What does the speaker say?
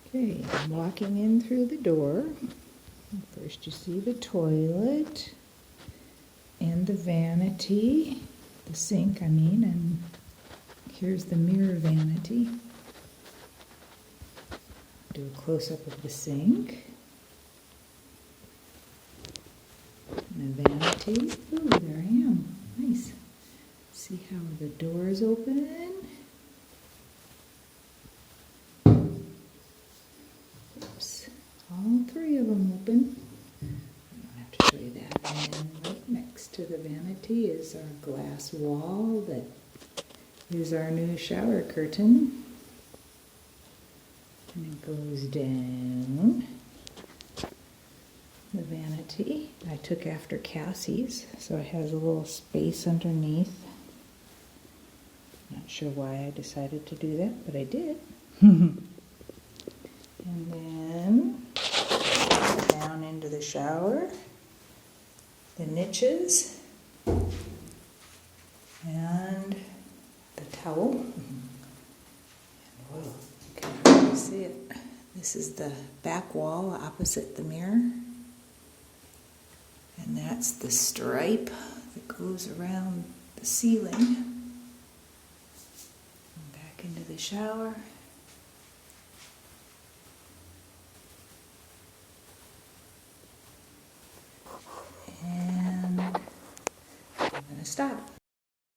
Okay, I'm walking in through the door. First you see the toilet and the vanity, the sink I mean, and here's the mirror vanity. Do a close-up of the sink. And the vanity. Ooh, there I am. Nice. See how the door is open? Oops. All three of them open. I don't have to show you that. And then right next to the vanity is our glass wall that is our new shower curtain. And it goes down the vanity. I took after Cassie's, so it has a little space underneath. Not sure why I decided to do that, but I did. And then down into the shower, the niches, and the towel. And whoa, you can't really see it. This is the back wall opposite the mirror. And that's the stripe that goes around the ceiling. And back into the shower. And I'm going to stop.